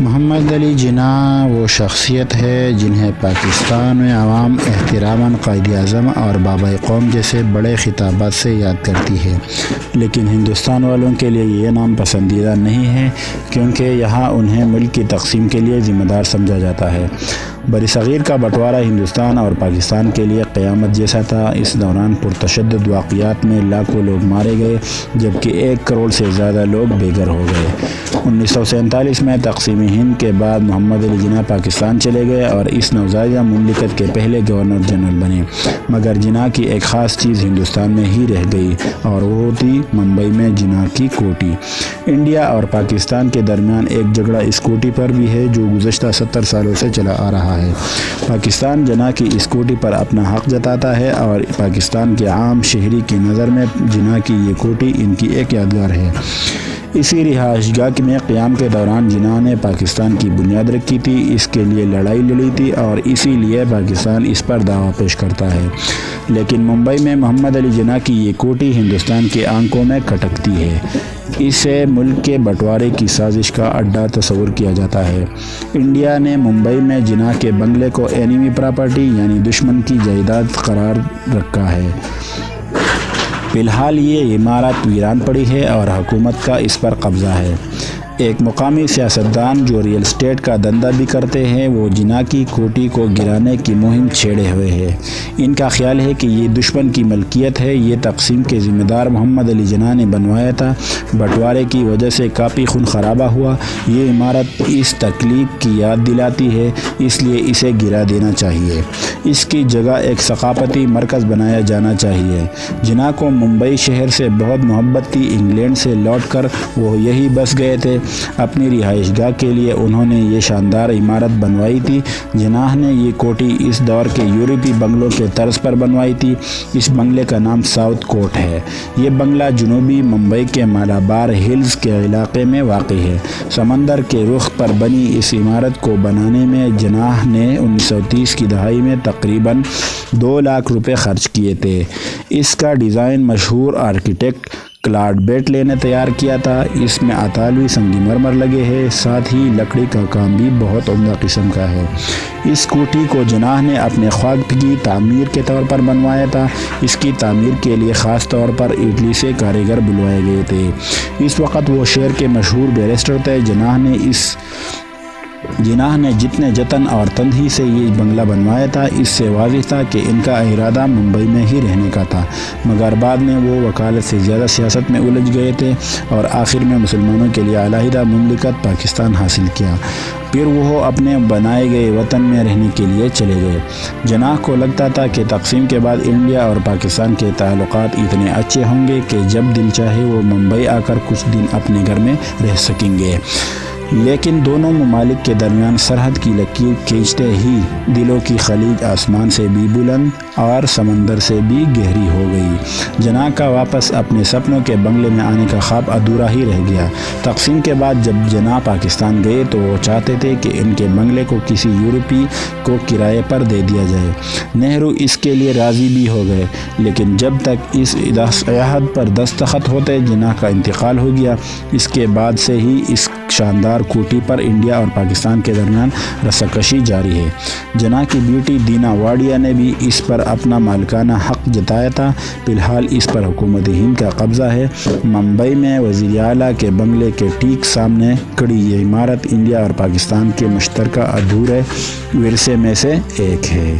محمد علی جناح وہ شخصیت ہے جنہیں پاکستان میں عوام احتراماً قائد اعظم اور بابا قوم جیسے بڑے خطابات سے یاد کرتی ہے، لیکن ہندوستان والوں کے لیے یہ نام پسندیدہ نہیں ہے کیونکہ یہاں انہیں ملک کی تقسیم کے لیے ذمہ دار سمجھا جاتا ہے۔ برصغیر کا بٹوارہ ہندوستان اور پاکستان کے لیے قیامت جیسا تھا۔ اس دوران پرتشدد واقعات میں لاکھوں لوگ مارے گئے جبکہ 1 کروڑ سے زیادہ لوگ بے گھر ہو گئے۔ 1947 میں تقسیم ہند کے بعد محمد علی جناح پاکستان چلے گئے اور اس نوزائیدہ مملکت کے پہلے گورنر جنرل بنے، مگر جناح کی ایک خاص چیز ہندوستان میں ہی رہ گئی اور وہ تھی ممبئی میں جناح کی کوٹھی۔ انڈیا اور پاکستان کے درمیان ایک جھگڑا اس کوٹھی پر بھی ہے جو گزشتہ 70 سالوں سے چلا آ رہا ہے۔ پاکستان جناح کی اس کوٹھی پر اپنا حق جتاتا ہے اور پاکستان کے عام شہری کی نظر میں جناح کی یہ کوٹھی ان کی ایک یادگار ہے۔ اسی رہائش گاہ میں قیام کے دوران جناح نے پاکستان کی بنیاد رکھی تھی، اس کے لیے لڑائی لڑی تھی اور اسی لیے پاکستان اس پر دعویٰ پیش کرتا ہے، لیکن ممبئی میں محمد علی جناح کی یہ کوٹھی ہندوستان کی آنکھوں میں کھٹکتی ہے۔ اسے ملک کے بٹوارے کی سازش کا اڈا تصور کیا جاتا ہے۔ انڈیا نے ممبئی میں جناح کے بنگلے کو اینیمی پراپرٹی یعنی دشمن کی جائیداد قرار رکھا ہے۔ فی الحال یہ عمارت ویران پڑی ہے اور حکومت کا اس پر قبضہ ہے۔ ایک مقامی سیاستدان جو ریل اسٹیٹ کا دھندا بھی کرتے ہیں وہ جناح کی کوٹھی کو گرانے کی مہم چھیڑے ہوئے ہیں۔ ان کا خیال ہے کہ یہ دشمن کی ملکیت ہے، یہ تقسیم کے ذمہ دار محمد علی جناح نے بنوایا تھا، بٹوارے کی وجہ سے کافی خون خرابہ ہوا، یہ عمارت اس تکلیف کی یاد دلاتی ہے، اس لیے اسے گرا دینا چاہیے، اس کی جگہ ایک ثقافتی مرکز بنایا جانا چاہیے۔ جناح کو ممبئی شہر سے بہت محبت تھی، انگلینڈ سے لوٹ کر وہ یہی بس گئے تھے۔ اپنی رہائش گاہ کے لیے انہوں نے یہ شاندار عمارت بنوائی تھی۔ جناح نے یہ کوٹھی اس دور کے یورپی بنگلوں کے طرز پر بنوائی تھی۔ اس بنگلے کا نام ساؤتھ کوٹ ہے۔ یہ بنگلہ جنوبی ممبئی کے مالابار ہلز کے علاقے میں واقع ہے۔ سمندر کے رخ پر بنی اس عمارت کو بنانے میں جناح نے 1930 کی دہائی میں تقریباً 2 لاکھ روپے خرچ کیے تھے۔ اس کا ڈیزائن مشہور آرکیٹیکٹ کلاڈ بیٹلے نے تیار کیا تھا۔ اس میں اطالوی سنگ مرمر لگے ہیں، ساتھ ہی لکڑی کا کام بھی بہت عمدہ قسم کا ہے۔ اس کوٹھی کو جناح نے اپنے خواب کی تعمیر کے طور پر بنوایا تھا۔ اس کی تعمیر کے لیے خاص طور پر اٹلی سے کاریگر بلوائے گئے تھے۔ اس وقت وہ شہر کے مشہور بیرسٹر تھے۔ جناح نے جتنے جتن اور تندہی سے یہ بنگلہ بنوایا تھا، اس سے واضح تھا کہ ان کا ارادہ ممبئی میں ہی رہنے کا تھا، مگر بعد میں وہ وکالت سے زیادہ سیاست میں الجھ گئے تھے اور آخر میں مسلمانوں کے لیے علیحدہ مملکت پاکستان حاصل کیا۔ پھر وہ اپنے بنائے گئے وطن میں رہنے کے لیے چلے گئے۔ جناح کو لگتا تھا کہ تقسیم کے بعد انڈیا اور پاکستان کے تعلقات اتنے اچھے ہوں گے کہ جب دل چاہے وہ ممبئی آ کر کچھ دن اپنے گھر میں رہ سکیں گے، لیکن دونوں ممالک کے درمیان سرحد کی لکیر کھینچتے ہی دلوں کی خلیج آسمان سے بھی بلند اور سمندر سے بھی گہری ہو گئی۔ جناح کا واپس اپنے سپنوں کے بنگلے میں آنے کا خواب ادھورا ہی رہ گیا۔ تقسیم کے بعد جب جناح پاکستان گئے تو وہ چاہتے تھے کہ ان کے بنگلے کو کسی یورپی کو کرائے پر دے دیا جائے۔ نہرو اس کے لیے راضی بھی ہو گئے، لیکن جب تک اس عہد پر دستخط ہوتے جناح کا انتقال ہو گیا۔ اس کے بعد سے ہی اس شاندار کوٹھی پر انڈیا اور پاکستان کے درمیان رساکشی جاری ہے۔ جناح کی بیٹی دینا واڈیا نے بھی اس پر اپنا مالکانہ حق جتایا تھا۔ فی الحال اس پر حکومت ہند کا قبضہ ہے۔ ممبئی میں وزیر اعلیٰ کے بنگلے کے ٹھیک سامنے کھڑی یہ عمارت انڈیا اور پاکستان کے مشترکہ ادھورے ورثے میں سے ایک ہے۔